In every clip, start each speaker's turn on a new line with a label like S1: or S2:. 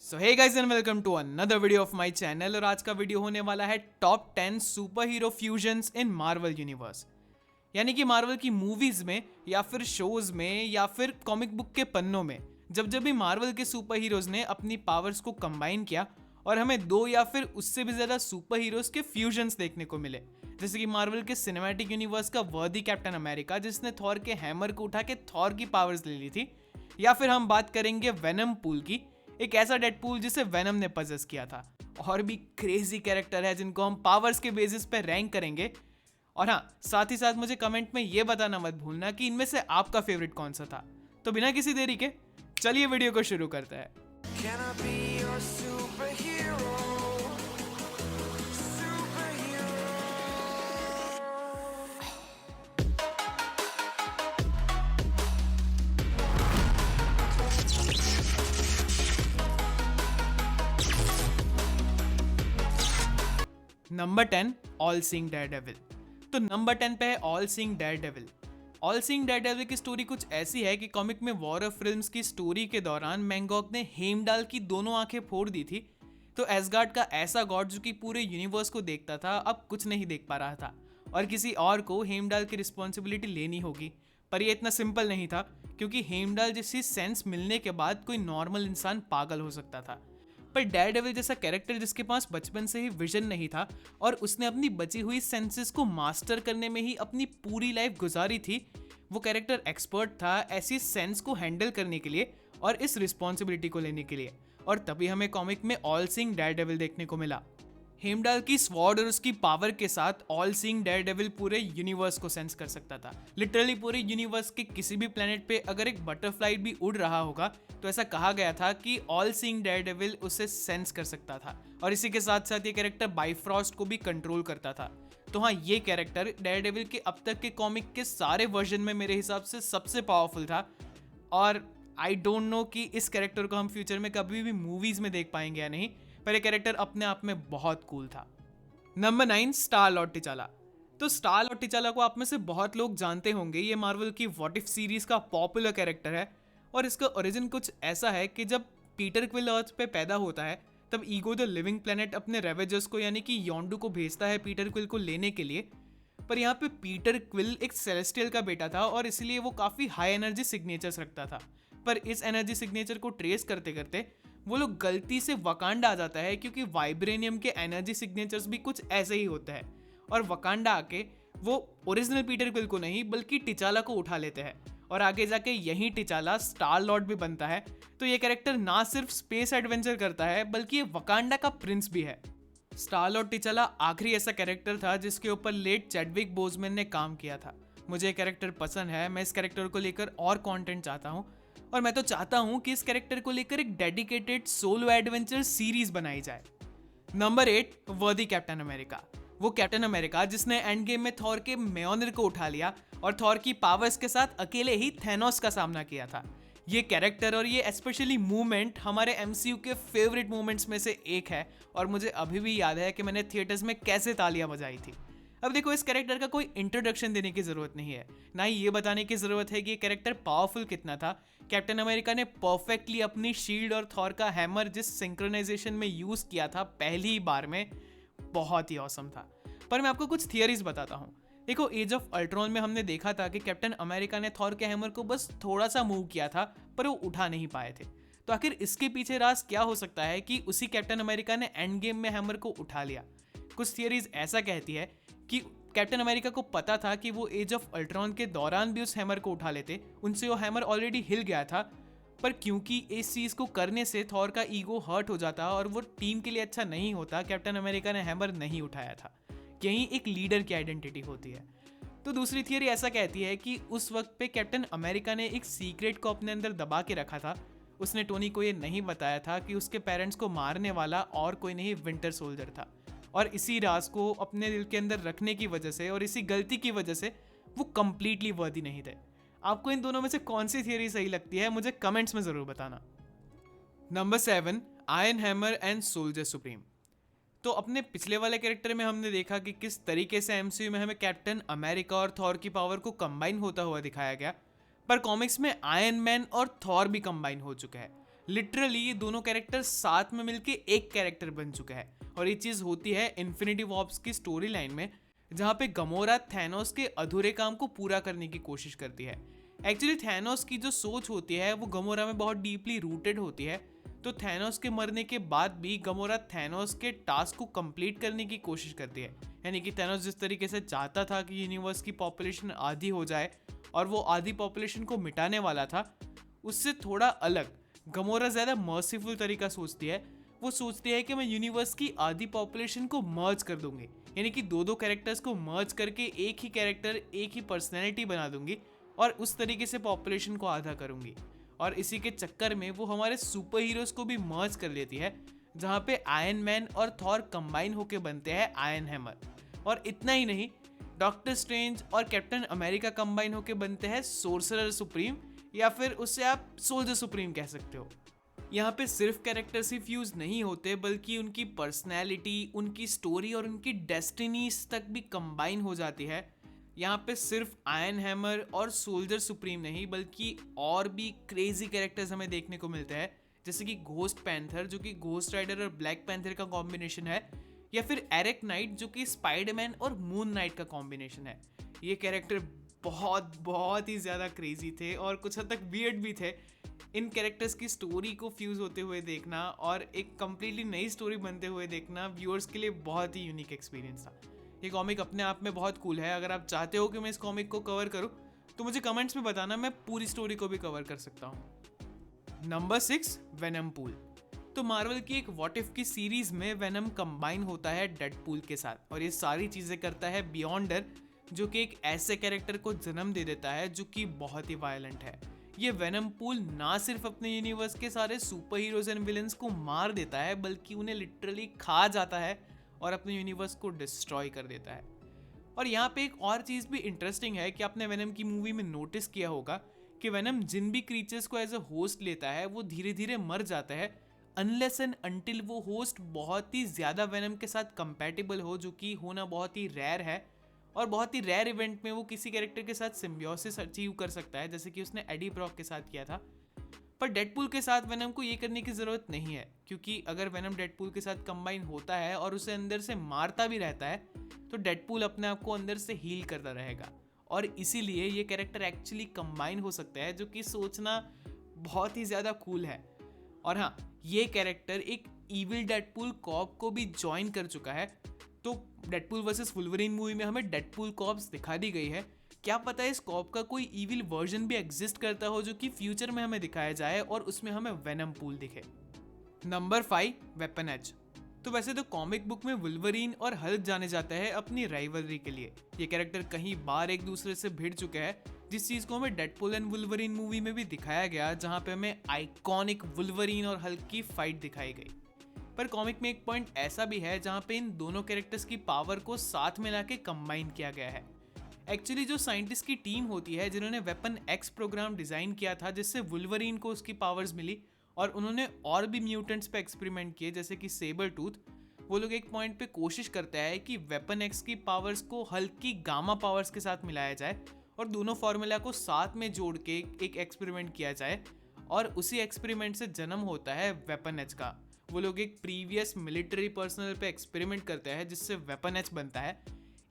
S1: So hey guys and welcome to another video of my channel. और आज का video होने वाला है top 10 super hero fusions in Marvel universe. यानी कि मार्वल की मूवीज में या फिर शोज में या फिर कॉमिक बुक के पन्नों में जब जब भी मार्वल के सुपर हीरोज ने अपनी पावर्स को कंबाइन किया और हमें दो या फिर उससे भी ज्यादा सुपर हीरोज के फ्यूजन्स देखने को मिले। जैसे कि मार्वल के सिनेमैटिक यूनिवर्स का वर्दी कैप्टन अमेरिका जिसने थॉर के हैमर को उठा के थॉर की पावर्स ले ली थी, या फिर हम बात करेंगे वेनम पूल की, एक ऐसा डेडपूल जिसे वेनम ने पजेस किया था। और भी क्रेजी कैरेक्टर है जिनको हम पावर्स के बेसिस पे रैंक करेंगे। और हाँ, साथ ही साथ मुझे कमेंट में ये बताना मत भूलना कि इनमें से आपका फेवरेट कौन सा था। तो बिना किसी देरी के चलिए वीडियो को शुरू करते हैं।
S2: Can I be your superhero? Superhero.
S1: Number 10 all seeing Daredevil. तो नंबर 10 पे है all seeing Daredevil. All seeing Daredevil की स्टोरी कुछ ऐसी है कि कॉमिक में वॉर ऑफ फिल्म्स की स्टोरी के दौरान मैंगॉक ने हेमडाल की दोनों आंखें फोड़ दी थी। तो एसगार्ड का ऐसा गॉड जो कि पूरे यूनिवर्स को देखता था अब कुछ नहीं देख पा रहा था और किसी और को हेमडाल की रिस्पॉन्सिबिलिटी लेनी होगी। पर ये इतना सिंपल नहीं था क्योंकि हेमडाल जैसी सेंस मिलने के बाद कोई नॉर्मल इंसान पागल हो सकता था। पर डेयरडेविल जैसा कैरेक्टर जिसके पास बचपन से ही विजन नहीं था और उसने अपनी बची हुई सेंसेस को मास्टर करने में ही अपनी पूरी लाइफ गुजारी थी, वो कैरेक्टर एक्सपर्ट था ऐसी सेंस को हैंडल करने के लिए और इस रिस्पॉन्सिबिलिटी को लेने के लिए। और तभी हमें कॉमिक में ऑल सीइंग डेयरडेविल देखने को मिला। हेमडाल की स्वॉर्ड और उसकी पावर के साथ ऑल सीइंग डेयरडेविल पूरे यूनिवर्स को सेंस कर सकता था। लिटरली पूरे यूनिवर्स के किसी भी प्लेनेट पे अगर एक बटरफ्लाई भी उड़ रहा होगा तो ऐसा कहा गया था कि ऑल सीइंग डेयरडेविल उसे सेंस कर सकता था। और इसी के साथ साथ ये कैरेक्टर बाइफ्रॉस्ट को भी कंट्रोल करता था। तो हाँ, ये कैरेक्टर डेयरडेविल के अब तक के कॉमिक के सारे वर्जन में मेरे हिसाब से सबसे पावरफुल था। और आई डोंट नो कि इस कैरेक्टर को हम फ्यूचर में कभी भी मूवीज में देख पाएंगे या नहीं, पर ये कैरेक्टर अपने आप में बहुत कूल था। Number 9 star Lord T'Challa. तो स्टार लॉर्ड टिचाला को आप में से बहुत लोग जानते होंगे। ये मार्वल की व्हाट इफ सीरीज का पॉपुलर कैरेक्टर है और इसका ओरिजिन कुछ ऐसा है कि जब पीटर क्विल अर्थ पे पैदा होता है तब ईगो द लिविंग प्लेनेट अपने रेवेजर्स को यानी कि योंडू को भेजता है पीटर क्विल को लेने के लिए। पर यहाँ पे पीटर क्विल एक सेलेस्टियल का बेटा था और इसलिए वो काफ़ी हाई एनर्जी सिग्नेचर्स रखता था। पर इस एनर्जी सिग्नेचर को ट्रेस करते करते वो लोग गलती से वकांडा आ जाता है क्योंकि वाइब्रेनियम के एनर्जी सिग्नेचर्स भी कुछ ऐसे ही होते हैं। और वकांडा आके वो ओरिजिनल पीटर क्विल को नहीं बल्कि टिचाला को उठा लेते हैं और आगे जाके यही टिचाला स्टार लॉर्ड भी बनता है। तो ये कैरेक्टर ना सिर्फ स्पेस एडवेंचर करता है बल्कि ये वकांडा का प्रिंस भी है। स्टार लॉर्ड टिचाला आखिरी ऐसा कैरेक्टर था जिसके ऊपर लेट चैडविक बोजमैन ने काम किया था। मुझे ये कैरेक्टर पसंद है, मैं इस कैरेक्टर को लेकर और कंटेंट चाहता हूँ और मैं तो चाहता हूँ कि इस कैरेक्टर को लेकर एक डेडिकेटेड सोलो एडवेंचर सीरीज बनाई जाए। नंबर 8 वर्दी कैप्टन अमेरिका। वो कैप्टन अमेरिका जिसने एंड गेम में थॉर के म्योनिर को उठा लिया और थॉर की पावर्स के साथ अकेले ही थैनोस का सामना किया था। ये कैरेक्टर और ये स्पेशली मूवमेंट हमारे एमसीयू के फेवरेट मूवमेंट्स में से एक है और मुझे अभी भी याद है कि मैंने थिएटर्स में कैसे तालियां बजाई थी। अब देखो, इस कैरेक्टर का कोई इंट्रोडक्शन देने की जरूरत नहीं है, ना ही ये बताने की जरूरत है कि ये कैरेक्टर पावरफुल कितना था। कैप्टन अमेरिका ने परफेक्टली अपनी शील्ड और थॉर का हैमर जिस सिंक्रोनाइजेशन में यूज किया था पहली बार में, बहुत ही औसम था। पर मैं आपको कुछ थियरीज बताता हूँ। देखो, एज ऑफ अल्ट्रॉन में हमने देखा था कि कैप्टन अमेरिका ने थॉर के हैमर को बस थोड़ा सा मूव किया था पर वो उठा नहीं पाए थे। तो आखिर इसके पीछे राज क्या हो सकता है कि उसी कैप्टन अमेरिका ने एंड गेम में हैमर को उठा लिया। कुछ थियरीज ऐसा कहती है कि कैप्टन अमेरिका को पता था कि वो एज ऑफ अल्ट्रॉन के दौरान भी उस हैमर को उठा लेते, उनसे वो हैमर ऑलरेडी हिल गया था। पर क्योंकि इस चीज़ को करने से थॉर का ईगो हर्ट हो जाता और वो टीम के लिए अच्छा नहीं होता, कैप्टन अमेरिका ने हैमर नहीं उठाया था। यही एक लीडर की आइडेंटिटी होती है। तो दूसरी थियरी ऐसा कहती है कि उस वक्त पे कैप्टन अमेरिका ने एक सीक्रेट को अपने अंदर दबा के रखा था। उसने टोनी को ये नहीं बताया था कि उसके पेरेंट्स को मारने वाला और कोई नहीं विंटर सोल्जर था। और इसी राज को अपने दिल के अंदर रखने की वजह से और इसी गलती की वजह से वो कंप्लीटली वर्दी नहीं थे। आपको इन दोनों में से कौन सी थियरी सही लगती है मुझे कमेंट्स में ज़रूर बताना। Number 7 iron hammer and soldier supreme. तो अपने पिछले वाले कैरेक्टर में हमने देखा कि किस तरीके से एमसीयू में हमें कैप्टन अमेरिका और थॉर की पावर को कंबाइन होता हुआ दिखाया गया, पर कॉमिक्स में आयरन मैन और थॉर भी कंबाइन हो चुके हैं। लिटरली ये दोनों कैरेक्टर साथ में मिलके एक कैरेक्टर बन चुका है। और ये चीज़ होती है इन्फिनिटी वॉर्स की स्टोरी लाइन में, जहाँ पे गमोरा थैनोस के अधूरे काम को पूरा करने की कोशिश करती है। एक्चुअली थैनोस की जो सोच होती है वो गमोरा में बहुत डीपली रूटेड होती है, तो थैनोस के मरने के बाद भी गमोरा थैनोस के टास्क को कंप्लीट करने की कोशिश करती है। यानी कि थैनोस जिस तरीके से चाहता था कि यूनिवर्स की पॉपुलेशन आधी हो जाए और वो आधी पॉपुलेशन को मिटाने वाला था, उससे थोड़ा अलग गमोरा ज़्यादा मर्सीफुल तरीका सोचती है। वो सोचती है कि मैं यूनिवर्स की आधी पॉपुलेशन को मर्ज कर दूंगी, यानी कि दो कैरेक्टर्स को मर्ज करके एक ही कैरेक्टर, एक ही पर्सनैलिटी बना दूंगी और उस तरीके से पॉपुलेशन को आधा करूंगी। और इसी के चक्कर में वो हमारे सुपर हीरोज को भी मर्ज कर लेती है, जहाँ पे आयरन मैन और थॉर कंबाइन होके बनते हैं आयरन हैमर। और इतना ही नहीं, डॉक्टर स्ट्रेंज और कैप्टन अमेरिका कंबाइन होके बनते हैं सोर्सरर सुप्रीम, या फिर उससे आप सोल्जर सुप्रीम कह सकते हो। यहाँ पे सिर्फ कैरेक्टर्स ही फ्यूज नहीं होते, बल्कि उनकी पर्सनैलिटी, उनकी स्टोरी और उनकी डेस्टिनीज तक भी कंबाइन हो जाती है। यहाँ पे सिर्फ आयरन हैमर और सोल्जर सुप्रीम नहीं, बल्कि और भी क्रेजी कैरेक्टर्स हमें देखने को मिलते हैं, जैसे कि घोस्ट पैंथर जो कि घोस्ट राइडर और ब्लैक पैंथर का कॉम्बिनेशन है, या फिर एरिक नाइट जो कि स्पाइडरमैन और मून नाइट का कॉम्बिनेशन है। ये कैरेक्टर बहुत ही ज़्यादा क्रेजी थे और कुछ हद तक वियर्ड भी थे। इन कैरेक्टर्स की स्टोरी को फ्यूज़ होते हुए देखना और एक कम्प्लीटली नई स्टोरी बनते हुए देखना व्यूअर्स के लिए बहुत ही यूनिक एक्सपीरियंस था। ये कॉमिक अपने आप में बहुत कूल है। अगर आप चाहते हो कि मैं इस कॉमिक को कवर करूं तो मुझे कमेंट्स में बताना, मैं पूरी स्टोरी को भी कवर कर सकता हूं। Number 6, venom pool. तो मार्वल की एक व्हाट इफ की सीरीज में वेनम कंबाइन होता है डेडपूल के साथ और ये सारी चीज़ें करता है बियॉन्डर, जो कि एक ऐसे कैरेक्टर को जन्म दे देता है जो कि बहुत ही वायलेंट है। ये वेनम पूल ना सिर्फ अपने यूनिवर्स के सारे सुपर हीरोज एंड विलन्स को मार देता है, बल्कि उन्हें लिटरली खा जाता है और अपने यूनिवर्स को डिस्ट्रॉय कर देता है। और यहाँ पे एक और चीज़ भी इंटरेस्टिंग है कि आपने वेनम की मूवी में नोटिस किया होगा कि वेनम जिन भी क्रीचर्स को एज अ होस्ट लेता है वो धीरे धीरे मर जाता है, अनलेस एंड अनटिल वो होस्ट बहुत ही ज़्यादा वेनम के साथ कंपैटिबल हो, जो कि होना बहुत ही रेयर है। और बहुत ही रेयर इवेंट में वो किसी कैरेक्टर के साथ सिम्बियोसिस अचीव कर सकता है, जैसे कि उसने एडी ब्रॉक के साथ किया था। पर डेडपूल के साथ वेनम को ये करने की ज़रूरत नहीं है, क्योंकि अगर वेनम डेडपूल के साथ कंबाइन होता है और उसे अंदर से मारता भी रहता है तो डेडपूल अपने आप को अंदर से हील करता रहेगा। और इसीलिए ये कैरेक्टर एक्चुअली कंबाइन हो सकता है, जो कि सोचना बहुत ही ज़्यादा कूल है। और हाँ, ये कैरेक्टर एक इविल डेडपूल कॉप को भी ज्वाइन कर चुका है। तो डेडपूल वर्सेस वुल्वरीन मूवी में हमें डेडपूल कॉप्स दिखा दी गई है। क्या पता है इस कॉप का कोई इविल वर्जन भी एग्जिस्ट करता हो, जो कि फ्यूचर में हमें दिखाया जाए और उसमें हमें वेनम पूल दिखे। Number 5, weapon X. तो वैसे तो कॉमिक बुक में वुल्वरीन और हल्क जाने जाता है अपनी राइवलरी के लिए। ये कैरेक्टर कहीं बार एक दूसरे से भिड़ चुके हैं, जिस चीज़ को हमें डेडपूल एंड वुल्वरीन मूवी में भी दिखाया गया, जहाँ पे हमें आइकॉनिक वुल्वरीन और हल्क की फाइट दिखाई गई। पर कॉमिक में एक पॉइंट ऐसा भी है जहाँ पे इन दोनों कैरेक्टर्स की पावर को साथ मिला के कंबाइन किया गया है। एक्चुअली जो साइंटिस्ट की टीम होती है जिन्होंने वेपन एक्स प्रोग्राम डिज़ाइन किया था, जिससे वुल्वरीन को उसकी पावर्स मिली, और उन्होंने और भी म्यूटेंट्स पे एक्सपेरिमेंट किए जैसे कि सेबर टूथ, वो लोग एक पॉइंट पे कोशिश करते हैं कि वेपन एक्स की पावर्स को हल्क की गामा पावर्स के साथ मिलाया जाए और दोनों फार्मूला को साथ में जोड़ के एक एक्सपेरिमेंट किया जाए, और उसी एक्सपेरिमेंट से जन्म होता है वेपन एच का। वो लोग एक प्रीवियस मिलिट्री पर्सनल पे एक्सपेरिमेंट करते हैं जिससे वेपन एच बनता है।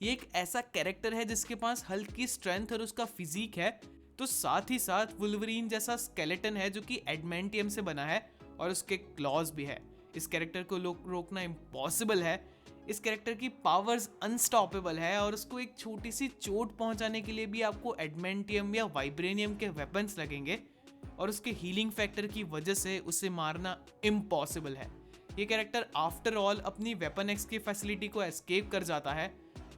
S1: ये एक ऐसा कैरेक्टर है जिसके पास हल्क की स्ट्रेंथ और उसका फिजिक है, तो साथ ही साथ वुल्वरीन जैसा स्केलेटन है जो कि एडमेंटियम से बना है और उसके क्लॉज भी है। इस कैरेक्टर को रोकना इम्पॉसिबल है। इस कैरेक्टर की पावर्स अनस्टॉपेबल है और उसको एक छोटी सी चोट पहुंचाने के लिए भी आपको एडमेंटियम या वाइब्रेनियम के वेपन्स लगेंगे, और उसके हीलिंग फैक्टर की वजह से उसे मारना इम्पॉसिबल है। ये कैरेक्टर आफ्टर ऑल अपनी वेपन एक्स की फैसिलिटी को एस्केप कर जाता है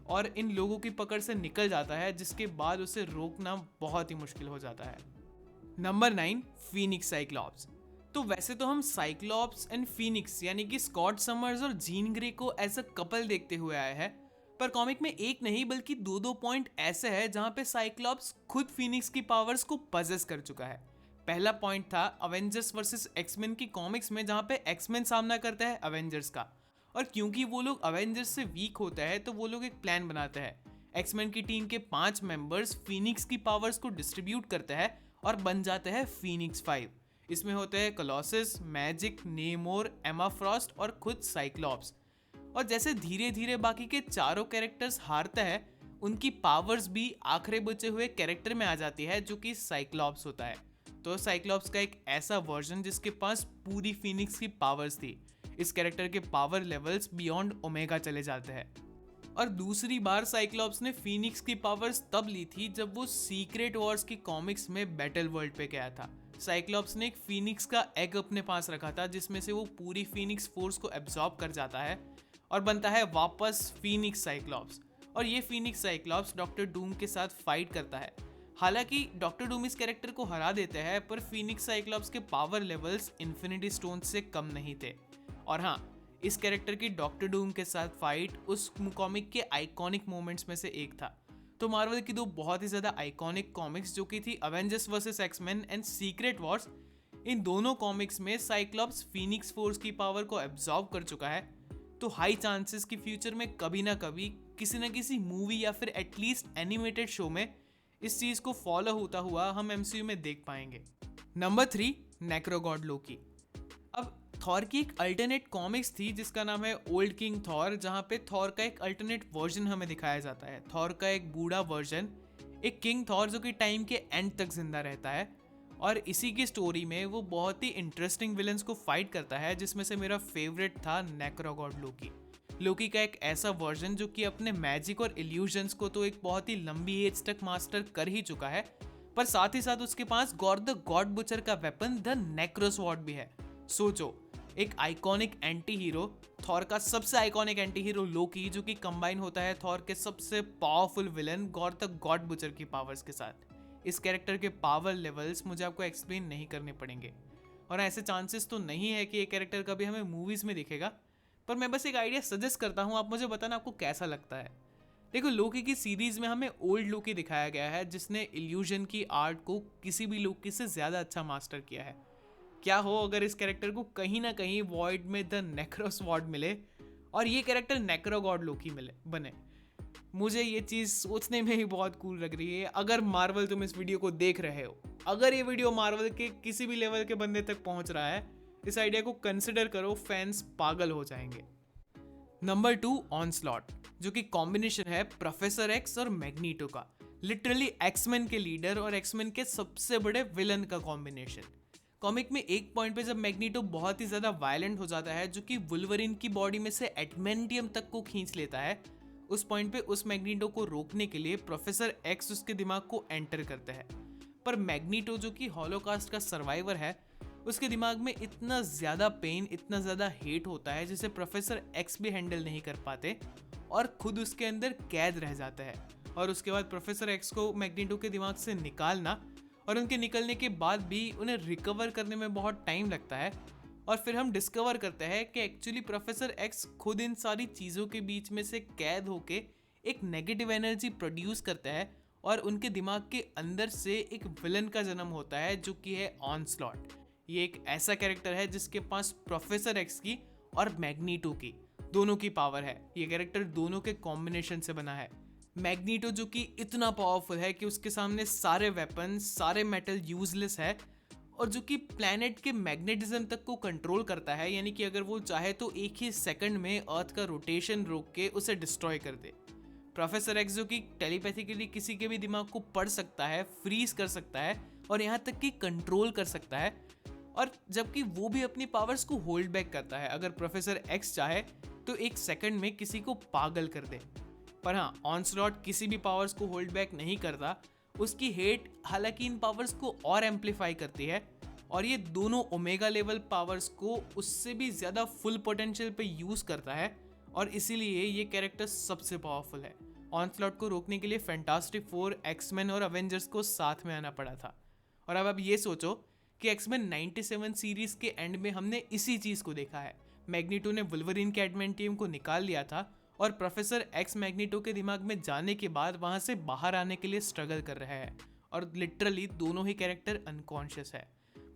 S1: और इन लोगों की पकड़ से निकल जाता है, जिसके बाद उसे रोकना बहुत ही मुश्किल हो जाता है। Number 9, Phoenix Cyclops. तो वैसे तो हम साइक्लॉप्स एंड फीनिक्स यानी कि स्कॉट समर्स और जीन ग्रे को एज अ कपल देखते हुए आए हैं, पर कॉमिक में एक नहीं बल्कि दो पॉइंट ऐसे हैं जहां पे साइक्लॉप्स खुद फीनिक्स की पावर्स को पजेस कर चुका है। पहला पॉइंट था अवेंजर्स वर्सेस एक्समैन की कॉमिक्स में, जहां पे एक्समैन सामना करता है अवेंजर्स का, और क्योंकि वो लोग अवेंजर्स से वीक होता है तो वो लोग एक प्लान बनाते हैं। एक्समैन की टीम के 5 मेंबर्स फीनिक्स की पावर्स को डिस्ट्रीब्यूट करते हैं और बन जाते हैं फीनिक्स 5। इसमें होते हैं कोलोसस, मैजिक, नेमोर, एमा फ्रॉस्ट और खुद साइक्लॉप्स। और जैसे धीरे धीरे बाकी के चारों कैरेक्टर्स हारते हैं, उनकी पावर्स भी आखिरी बचे हुए कैरेक्टर में आ जाती है जो कि साइक्लॉप्स होता है। तो साइक्लॉप्स का एक ऐसा वर्जन जिसके पास पूरी फीनिक्स की पावर्स थी। इस कैरेक्टर के पावर लेवल्स बियॉन्ड ओमेगा चले जाते हैं। और दूसरी बार साइक्लॉप्स ने फीनिक्स की पावर्स तब ली थी जब वो सीक्रेट वॉर्स की कॉमिक्स में बैटल वर्ल्ड पे गया था। साइक्लॉप्स ने एक फीनिक्स का एग अपने पास रखा था जिसमें से वो पूरी फीनिक्स फोर्स को एब्जॉर्ब कर जाता है और बनता है वापस फीनिक्स साइक्लॉप्स। और ये फीनिक्स साइक्लॉप्स डॉक्टर डूम के साथ फाइट करता है। हालांकि डॉक्टर डूम इस कैरेक्टर को हरा देते हैं, पर फीनिक्स साइक्लॉप्स के पावर लेवल्स इन्फिनिटी स्टोन से कम नहीं थे। और हाँ, इस कैरेक्टर की डॉक्टर डूम के साथ फाइट उस कॉमिक के आइकॉनिक मोमेंट्स में से एक था। तो मार्वल की दो बहुत ही ज्यादा आइकॉनिक कॉमिक्स जो कि थी Avengers versus X-Men and Secret Wars, इन दोनों कॉमिक्स में साइक्लॉप्स फीनिक्स फोर्स की पावर को एब्जॉर्ब कर चुका है। तो हाई चांसेस कि फ्यूचर में कभी ना कभी किसी ना किसी मूवी या फिर एटलीस्ट एनिमेटेड शो में इस चीज को फॉलो होता हुआ हम एमसीयू में देख पाएंगे। नंबर 3, नेक्रोगॉड लोकी। अब थॉर की एक अल्टरनेट कॉमिक्स थी जिसका नाम है ओल्ड किंग थॉर, जहां पे थॉर का एक अल्टरनेट वर्जन हमें दिखाया जाता है। थॉर का एक बूढ़ा वर्जन, एक किंग थॉर जो कि टाइम के एंड तक जिंदा रहता है। और इसी की स्टोरी में वो बहुत ही इंटरेस्टिंग विलन्स को फाइट करता है, जिसमें से मेरा फेवरेट था नेक्रोगॉड लोकी। लोकी का एक ऐसा वर्जन जो कि अपने मैजिक और इल्यूजन्स को तो एक बहुत ही लंबी एज तक मास्टर कर ही चुका है, पर साथ ही साथ उसके पास गॉड द गॉड बुचर का वेपन द नेक्रोस्वॉर्ड भी है। सोचो, एक आइकॉनिक एंटी हीरो, थॉर का सबसे आइकॉनिक एंटी हीरो लोकी, जो कि कंबाइन होता है थॉर के सबसे powerful villain God the God butcher की पावर्स के साथ। इस कैरेक्टर के पावर लेवल्स मुझे आपको एक्सप्लेन नहीं करने पड़ेंगे, और ऐसे चांसेस तो नहीं है कि ये कैरेक्टर कभी हमें मूवीज में दिखेगा, पर मैं बस एक आइडिया सजेस्ट करता हूँ, आप मुझे बताना आपको कैसा लगता है। देखो, लोकी की सीरीज में हमें ओल्ड लोकी दिखाया गया है जिसने इल्यूजन की आर्ट को किसी भी लोकी से ज़्यादा अच्छा मास्टर किया है। क्या हो अगर इस कैरेक्टर को कहीं ना कहीं वॉइड में द नेक्रोस्वॉर्ड मिले और ये कैरेक्टर नेक्रोगॉड लोकी मिले बने। मुझे ये चीज़ सोचने में ही बहुत कूल लग रही है। अगर मार्वल तुम इस वीडियो को देख रहे हो, अगर ये वीडियो मार्वल के किसी भी लेवल के बंदे तक पहुंच रहा है, इस आइडिया को कंसिडर करो, फैंस पागल हो जाएंगे। नंबर 2, ऑनस्लॉट, जो कि कॉम्बिनेशन है प्रोफेसर एक्स और मैग्नीटो का। लिटरली एक्समैन के लीडर और एक्समैन के सबसे बड़े विलन का कॉम्बिनेशन। कॉमिक में एक पॉइंट पे जब मैग्नीटो बहुत ही ज्यादा वायलेंट हो जाता है, जो कि वुल्वरिन की बॉडी में से एडमेंटियम तक को खींच लेता है, उस पॉइंट पे उस मैग्नीटो को रोकने के लिए प्रोफेसर एक्स उसके दिमाग को एंटर करता है। पर मैग्नीटो जो कि हॉलोकास्ट का सर्वाइवर है, उसके दिमाग में इतना ज़्यादा पेन, इतना ज़्यादा हेट होता है जिसे प्रोफेसर एक्स भी हैंडल नहीं कर पाते और खुद उसके अंदर कैद रह जाता है। और उसके बाद प्रोफेसर एक्स को मैग्नीटो के दिमाग से निकालना और उनके निकलने के बाद भी उन्हें रिकवर करने में बहुत टाइम लगता है। और फिर हम डिस्कवर करते हैं कि एक्चुअली प्रोफेसर एक्स खुद इन सारी चीज़ों के बीच में से कैद होके एक नेगेटिव एनर्जी प्रोड्यूस करता है और उनके दिमाग के अंदर से एक विलन का जन्म होता है जो कि है ऑनस्लॉट। ये एक ऐसा कैरेक्टर है जिसके पास प्रोफेसर एक्स की और मैग्नीटो की दोनों की पावर है। ये कैरेक्टर दोनों के कॉम्बिनेशन से बना है। मैग्नीटो जो कि इतना पावरफुल है कि उसके सामने सारे वेपन, सारे मेटल यूजलेस है, और जो कि प्लैनेट के मैग्नेटिज्म तक को कंट्रोल करता है, यानी कि अगर वो चाहे तो एक ही सेकंड में अर्थ का रोटेशन रोक के उसे डिस्ट्रॉय कर दे। प्रोफेसर एक्स जो कि टेलीपैथिकली किसी के भी दिमाग को पढ़ सकता है, फ्रीज कर सकता है और यहाँ तक कि कंट्रोल कर सकता है, और जबकि वो भी अपनी पावर्स को होल्ड बैक करता है। अगर प्रोफेसर एक्स चाहे तो एक सेकंड में किसी को पागल कर दे। पर हाँ, ऑनस्लॉट किसी भी पावर्स को होल्ड बैक नहीं करता। उसकी हेट हालांकि इन पावर्स को और एम्पलीफाई करती है, और ये दोनों ओमेगा लेवल पावर्स को उससे भी ज़्यादा फुल पोटेंशियल पे यूज़ करता है, और इसीलिए ये कैरेक्टर सबसे पावरफुल है। ऑनस्लॉट को रोकने के लिए फैंटास्टिक फोर, एक्समैन और अवेंजर्स को साथ में आना पड़ा था। और अब ये सोचो कि एक्समैन 97 सीरीज के एंड में हमने इसी चीज़ को देखा है। मैग्नीटो ने वुल्वरिन के एडमेंटियम को निकाल लिया था और प्रोफेसर एक्स मैग्नीटो के दिमाग में जाने के बाद वहाँ से बाहर आने के लिए स्ट्रगल कर रहा है, और लिटरली दोनों ही कैरेक्टर अनकॉन्शियस है।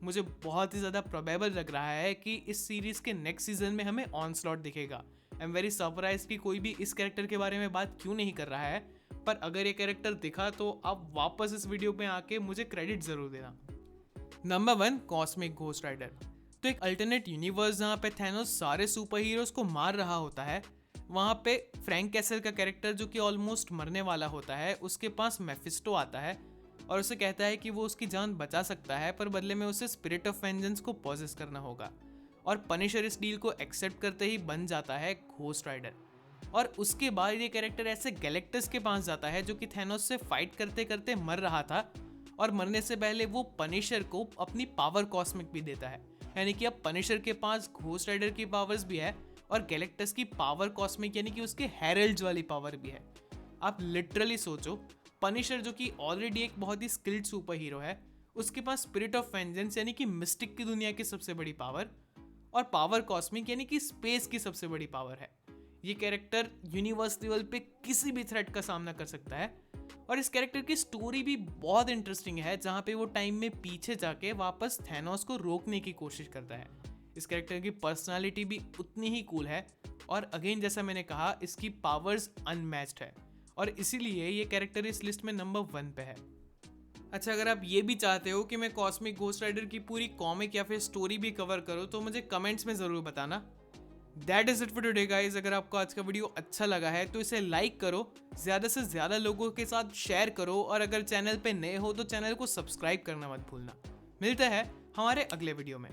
S1: मुझे बहुत ही ज़्यादा प्रोबेबल लग रहा है कि इस सीरीज़ के नेक्स्ट सीजन में हमें ऑनस्लॉट दिखेगा। आई एम वेरी सरप्राइज कि कोई भी इस कैरेक्टर के बारे में बात क्यों नहीं कर रहा है, पर अगर ये कैरेक्टर दिखा तो आप वापस इस वीडियो पे आके मुझे क्रेडिट ज़रूर देना। Number 1, cosmic ghost rider. तो एक अल्टरनेट यूनिवर्स जहाँ पे थैनोस सारे सुपर हीरोज को मार रहा होता है, वहाँ पे फ्रैंक कैसल का कैरेक्टर जो कि ऑलमोस्ट मरने वाला होता है, उसके पास मेफिस्टो आता है और उसे कहता है कि वो उसकी जान बचा सकता है, पर बदले में उसे स्पिरिट ऑफ वेंजेंस को पॉजेस करना होगा। और पनिशर इस डील को एक्सेप्ट करते ही बन जाता है घोस्ट राइडर। और उसके बाद ये कैरेक्टर ऐसे गैलेक्टस के पास जाता है जो कि थैनोस से फाइट करते करते मर रहा था, और मरने से पहले वो पनिशर को अपनी पावर कॉस्मिक भी देता है। यानी कि अब पनिशर के पास घोस्ट राइडर की पावर्स भी है और गैलेक्टस की पावर कॉस्मिक यानी कि उसके हेरल्ड्स वाली पावर भी है। आप लिटरली सोचो, पनिशर जो कि ऑलरेडी एक बहुत ही स्किल्ड सुपर हीरो है, उसके पास स्पिरिट ऑफ वेंजेंस यानी कि मिस्टिक की दुनिया की सबसे बड़ी पावर, और पावर कॉस्मिक यानी कि स्पेस की सबसे बड़ी पावर है। ये कैरेक्टर यूनिवर्स लेवल पे किसी भी थ्रेट का सामना कर सकता है। और इस कैरेक्टर की स्टोरी भी बहुत इंटरेस्टिंग है, जहाँ पे वो टाइम में पीछे जाके वापस थैनोस को रोकने की कोशिश करता है। इस कैरेक्टर की पर्सनालिटी भी उतनी ही कूल है, और अगेन जैसा मैंने कहा, इसकी पावर्स अनमैच्ड है, और इसीलिए ये कैरेक्टर इस लिस्ट में नंबर 1 पे है। अच्छा, अगर आप ये भी चाहते हो कि मैं कॉस्मिक घोस्ट राइडर की पूरी कॉमिक या फिर स्टोरी भी कवर करूँ तो मुझे कमेंट्स में ज़रूर बताना। That is it for today guys. अगर आपको आज का वीडियो अच्छा लगा है तो इसे लाइक करो, ज़्यादा से ज़्यादा लोगों के साथ शेयर करो, और अगर चैनल पे नए हो तो चैनल को सब्सक्राइब करना मत भूलना। मिलते हैं हमारे अगले वीडियो में।